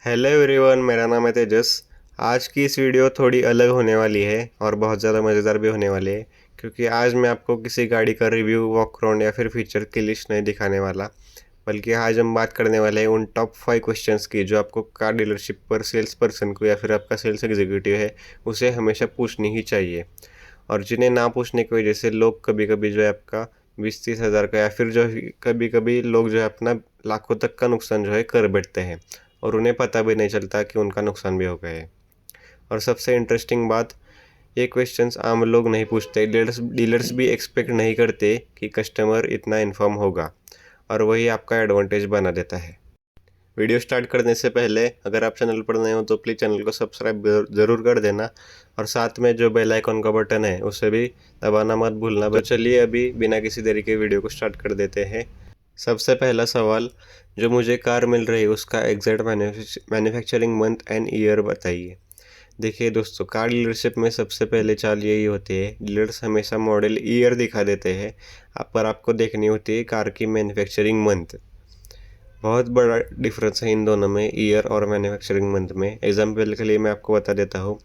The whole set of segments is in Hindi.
हेलो एवरीवन, मेरा नाम है तेजस। आज की इस वीडियो थोड़ी अलग होने वाली है और बहुत ज़्यादा मज़ेदार भी होने वाली है, क्योंकि आज मैं आपको किसी गाड़ी का रिव्यू, वॉक अराउंड या फिर फीचर की लिस्ट नहीं दिखाने वाला। बल्कि आज हम बात करने वाले हैं उन टॉप 5 क्वेश्चंस की जो आपको कार डीलरशिप पर सेल्स पर्सन को या फिर आपका सेल्स एग्जीक्यूटिव है उसे हमेशा पूछनी ही चाहिए, और जिन्हें ना पूछने की वजह से लोग कभी कभी जो है आपका 20-30 हज़ार का या फिर जो कभी कभी लोग जो है अपना लाखों तक का नुकसान जो है कर बैठते हैं, और उन्हें पता भी नहीं चलता कि उनका नुकसान भी हो गया है। और सबसे इंटरेस्टिंग बात, ये क्वेश्चंस आम लोग नहीं पूछते, डीलर्स भी एक्सपेक्ट नहीं करते कि कस्टमर इतना इन्फॉर्म होगा, और वही आपका एडवांटेज बना देता है। वीडियो स्टार्ट करने से पहले अगर आप चैनल पर नए हो तो प्लीज़ चैनल को सब्सक्राइब ज़रूर कर देना, और साथ में जो बेल आइकन का बटन है उसे भी दबाना मत भूलना। तो चलिए अभी बिना किसी देरी के वीडियो को स्टार्ट कर देते हैं। सबसे पहला सवाल, जो मुझे कार मिल रही है उसका exact manufacturing month and year बताइए। देखिए दोस्तों, कार डीलरशिप में सबसे पहले चाल यही होती है, डीलर्स हमेशा मॉडल ईयर दिखा देते हैं, पर आपको देखनी होती है कार की मैन्युफैक्चरिंग मंथ। बहुत बड़ा डिफरेंस है इन दोनों में, ईयर और मैन्युफैक्चरिंग मंथ में। एग्जाम्पल के लिए मैं आपको बता देता हूँ।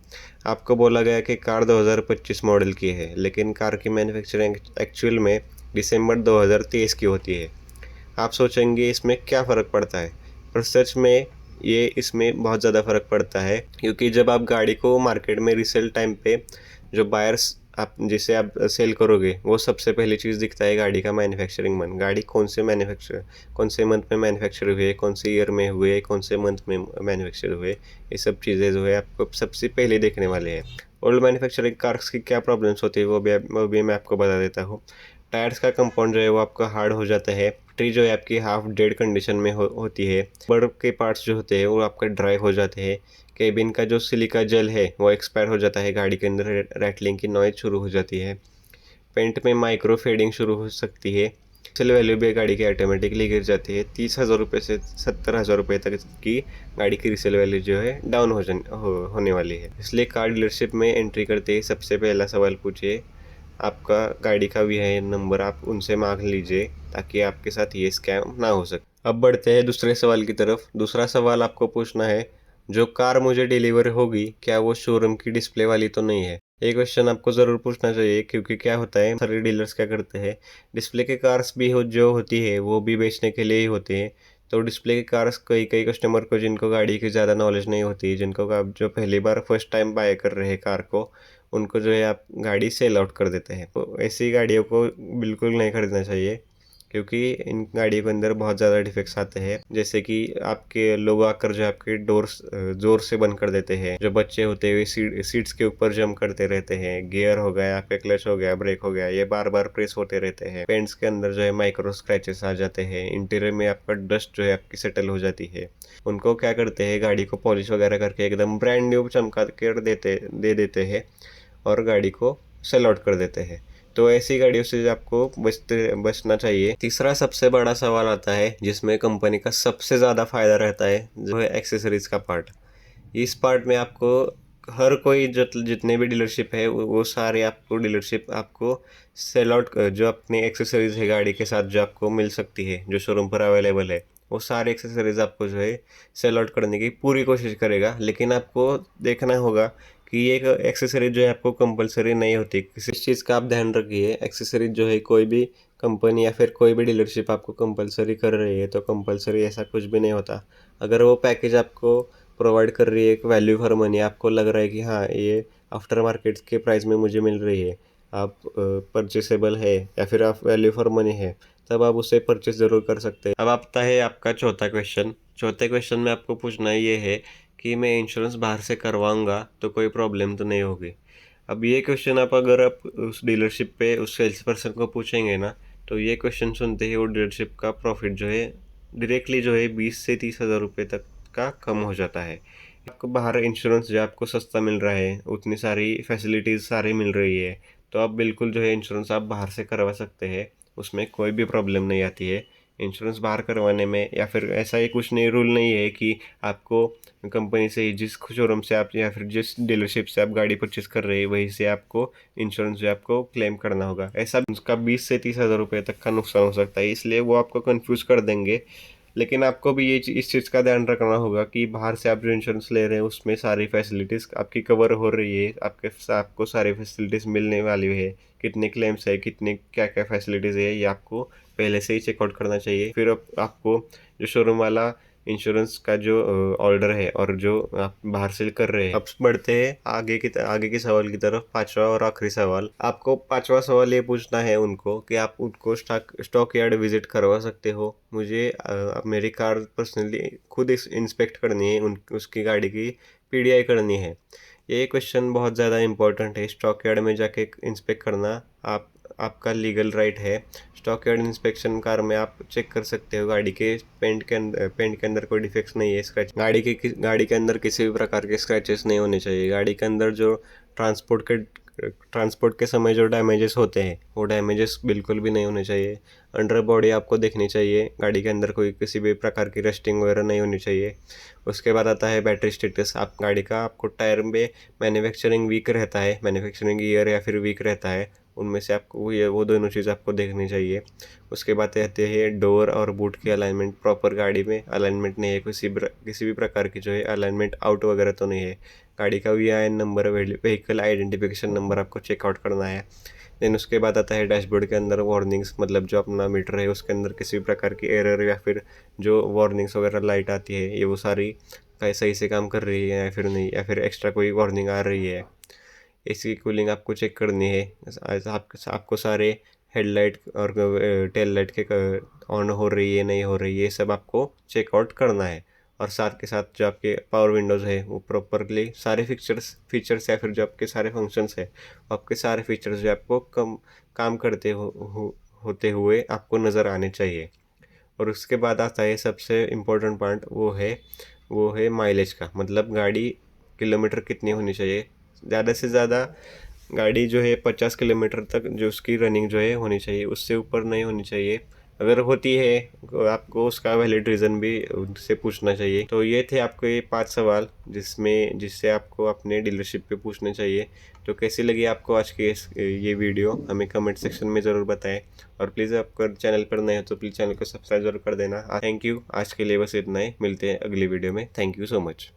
आपको बोला गया कि कार 2025 मॉडल की है, लेकिन कार की मैन्युफैक्चरिंग एक्चुअल में दिसंबर 2023 की होती है। आप सोचेंगे इसमें क्या फ़र्क पड़ता है, पर सच में ये इसमें बहुत ज़्यादा फ़र्क पड़ता है, क्योंकि जब आप गाड़ी को मार्केट में रीसेल टाइम पे जो बायर्स आप जिसे आप सेल करोगे, वो सबसे पहली चीज़ दिखता है गाड़ी का मैन्युफैक्चरिंग मंथ। गाड़ी कौन से मंथ में मैन्युफैक्चर हुए, कौन से ईयर में हुए, कौन से मंथ में मैन्युफैक्चर हुए, ये सब चीज़ें जो है आपको सबसे पहले देखने वाले हैं। ओल्ड मैन्युफैक्चरिंग कार्स की क्या प्रॉब्लम्स होती है वो भी मैं आपको बता देता हूँ। टायर्स का कंपाउंड जो है वो आपका हार्ड हो जाता है, ट्री जो है आपकी हाफ डेड कंडीशन में होती है, बर्ड के पार्ट्स जो होते हैं वो आपका ड्राई हो जाते हैं, केबिन का जो सिलिका जेल है वो एक्सपायर हो जाता है, गाड़ी के अंदर रैटलिंग की नॉइज शुरू हो जाती है, पेंट में माइक्रो फेडिंग शुरू हो सकती है, रीसेल वैल्यू भी गाड़ी की ऑटोमेटिकली गिर जाती है। 30,000 रुपये से 70,000 रुपये तक की गाड़ी की रीसेल वैल्यू जो है डाउन होने वाली है। इसलिए कार डीलरशिप में एंट्री करते ही सबसे पहला सवाल पूछिए, आपका गाड़ी का VIN नंबर आप उनसे मांग लीजिए, ताकि आपके साथ ये स्कैम ना हो सके। अब बढ़ते हैं दूसरे सवाल की तरफ। दूसरा सवाल आपको पूछना है, जो कार मुझे डिलीवर होगी क्या वो शोरूम की डिस्प्ले वाली तो नहीं है। ये क्वेश्चन आपको ज़रूर पूछना चाहिए, क्योंकि क्या होता है, सारे डीलर्स क्या करते हैं, डिस्प्ले के कार्स भी जो होती है वो भी बेचने के लिए ही होते हैं। तो डिस्प्ले के कार्स कई कई कस्टमर को, जिनको गाड़ी की ज़्यादा नॉलेज नहीं होती, जिनको आप जो पहली बार फर्स्ट टाइम बाय कर रहे हैं कार को, उनको जो है आप गाड़ी सेल आउट कर देते हैं। तो ऐसी गाड़ियों को बिल्कुल नहीं खरीदना चाहिए, क्योंकि इन गाड़ियों के अंदर बहुत ज़्यादा डिफेक्ट्स आते हैं, जैसे कि आपके लोग आकर जो आपके डोर्स ज़ोर से बंद कर देते हैं, जो बच्चे होते हुए सीट्स के ऊपर जंप करते रहते हैं, गियर हो गया, आपके क्लच हो गया, ब्रेक हो गया, ये बार बार प्रेस होते रहते हैं, पेंट्स के अंदर जो है माइक्रो स्क्रैचेस आ जाते हैं, इंटीरियर में आपका डस्ट जो है आपकी सेटल हो जाती है। उनको क्या करते हैं, गाड़ी को पॉलिश वगैरह करके एकदम ब्रांड न्यू चमका कर दे देते हैं, और गाड़ी को सेल आउट कर देते हैं। तो ऐसी गाड़ियों से आपको बचना चाहिए। तीसरा सबसे बड़ा सवाल आता है, जिसमें कंपनी का सबसे ज़्यादा फायदा रहता है, जो है एक्सेसरीज का पार्ट। इस पार्ट में आपको हर कोई जितने भी डीलरशिप है वो सारे आपको डीलरशिप आपको सेल आउट, जो अपनी एक्सेसरीज है गाड़ी के साथ जो आपको मिल सकती है, जो शोरूम पर अवेलेबल है, वो सारे एक्सेसरीज आपको जो है सेल आउट करने की पूरी कोशिश करेगा। लेकिन आपको देखना होगा कि ये एक्सेसरीज जो है आपको कंपलसरी नहीं होती। किसी चीज़ का आप ध्यान रखिए, एक्सेसरीज जो है कोई भी कंपनी या फिर कोई भी डीलरशिप आपको कंपलसरी कर रही है तो कंपलसरी ऐसा कुछ भी नहीं होता। अगर वो पैकेज आपको प्रोवाइड कर रही है एक वैल्यू फॉर मनी, आपको लग रहा है कि हाँ ये आफ्टर मार्केट के प्राइस में मुझे मिल रही है, आप परचेसेबल है या फिर आप वैल्यू फॉर मनी है, तब आप उसे परचेस ज़रूर कर सकते हैं। अब आता है आपका चौथा क्वेश्चन। चौथे क्वेश्चन में आपको पूछना ये है कि मैं इंश्योरेंस बाहर से करवाऊंगा तो कोई प्रॉब्लम तो नहीं होगी। अब ये क्वेश्चन अगर आप उस डीलरशिप पे उस सेल्स पर्सन को पूछेंगे ना, तो ये क्वेश्चन सुनते ही वो डीलरशिप का प्रॉफिट जो है डायरेक्टली जो है 20 से 30 हज़ार रुपये तक का कम हो जाता है। आपको बाहर इंश्योरेंस जो आपको सस्ता मिल रहा है, उतनी सारी फैसिलिटीज़ सारी मिल रही है, तो आप बिल्कुल जो है इंश्योरेंस आप बाहर से करवा सकते हैं, उसमें कोई भी प्रॉब्लम नहीं आती है इंश्योरेंस बाहर करवाने में। या फिर ऐसा ही कुछ नहीं, रूल नहीं है कि आपको कंपनी से ही, जिस शोरूम से आप या फिर जिस डीलरशिप से आप गाड़ी परचेस कर रहे हैं वहीं से आपको इंश्योरेंस जो आपको क्लेम करना होगा। ऐसा उसका 20 से 30 हज़ार रुपये तक का नुकसान हो सकता है, इसलिए वो आपको कंफ्यूज कर देंगे। लेकिन आपको भी इस चीज़ का ध्यान रखना होगा कि बाहर से आप जो इंश्योरेंस ले रहे हैं उसमें सारी फैसिलिटीज़ आपकी कवर हो रही है, आपको सारी फैसिलिटीज़ मिलने वाली है, कितने क्लेम्स है, कितने क्या क्या फैसिलिटीज़ है, ये आपको पहले से ही चेकआउट करना चाहिए। फिर आपको जो शोरूम वाला इंश्योरेंस का जो ऑर्डर है और जो आप बाहर से कर रहे हैं। अब बढ़ते हैं आगे के सवाल की तरफ। पांचवा और आखिरी सवाल, आपको पांचवा सवाल ये पूछना है उनको कि आप उनको स्टॉक यार्ड विजिट करवा सकते हो। मुझे मेरी कार पर्सनली खुद इंस्पेक्ट करनी है, उसकी गाड़ी की पीडीआई करनी है। ये क्वेश्चन बहुत ज़्यादा इंपॉर्टेंट है। स्टॉक यार्ड में जाके इंस्पेक्ट करना आपका लीगल राइट है। स्टॉक यार्ड इंस्पेक्शन कार में आप चेक कर सकते हो गाड़ी के पेंट के अंदर कोई डिफेक्ट्स नहीं है, स्क्रैच गाड़ी के अंदर किसी भी प्रकार के स्क्रैचेस नहीं होने चाहिए। गाड़ी के अंदर जो ट्रांसपोर्ट के समय जो डैमेजेस होते हैं वो डैमेजेस बिल्कुल भी नहीं होने चाहिए। अंडर बॉडी आपको देखनी चाहिए, गाड़ी के अंदर कोई किसी भी प्रकार की रस्टिंग वगैरह नहीं होनी चाहिए। उसके बाद आता है बैटरी स्टेटस। आप गाड़ी का आपको टायर में मैन्युफैक्चरिंग वीक रहता है, मैन्युफैक्चरिंग ईयर या फिर वीक रहता है, उनमें से आपको वो दोनों चीज़ आपको देखनी चाहिए। उसके बाद आते हैं डोर और बूट की अलाइनमेंट। प्रॉपर गाड़ी में अलाइनमेंट नहीं है, किसी भी प्रकार की जो है अलाइनमेंट आउट वगैरह तो नहीं है। गाड़ी का VIN number, vehicle identification number आपको चेकआउट करना है। देन उसके बाद आता है डैशबोर्ड के अंदर वार्निंग्स, मतलब जो अपना मीटर है उसके अंदर किसी भी प्रकार की एरर या फिर जो वार्निंग्स वगैरह लाइट आती है ये वो सारी सही से काम कर रही है या फिर नहीं, या फिर एक्स्ट्रा कोई वार्निंग आ रही है। एसी की कूलिंग आपको चेक करनी है। आपको सारे हेडलाइट और टेल लाइट के ऑन हो रही है नहीं हो रही है, ये सब आपको चेकआउट करना है। और साथ के साथ जो आपके पावर विंडोज़ है वो प्रॉपरली सारे फीचर्स या फिर जो आपके सारे फंक्शंस है आपके सारे फीचर्स जो आपको काम करते होते हुए आपको नज़र आने चाहिए। और उसके बाद आता है सबसे इम्पोर्टेंट पार्ट, वो है माइलेज का, मतलब गाड़ी किलोमीटर कितनी होनी चाहिए। ज़्यादा से ज़्यादा गाड़ी जो है 50 किलोमीटर तक जो उसकी रनिंग जो है होनी चाहिए, उससे ऊपर नहीं होनी चाहिए। अगर होती है तो आपको उसका वैलिड रीज़न भी उनसे पूछना चाहिए। तो ये थे आपके ये 5 सवाल जिससे आपको अपने डीलरशिप पे पूछने चाहिए। तो कैसी लगी आपको आज की ये वीडियो, हमें कमेंट सेक्शन में ज़रूर बताएं। और प्लीज़ आप अगर चैनल पर नए हो तो प्लीज़ चैनल को सब्सक्राइब जरूर कर देना। थैंक यू, आज के लिए बस इतना ही। मिलते हैं अगली वीडियो में। Thank you so much.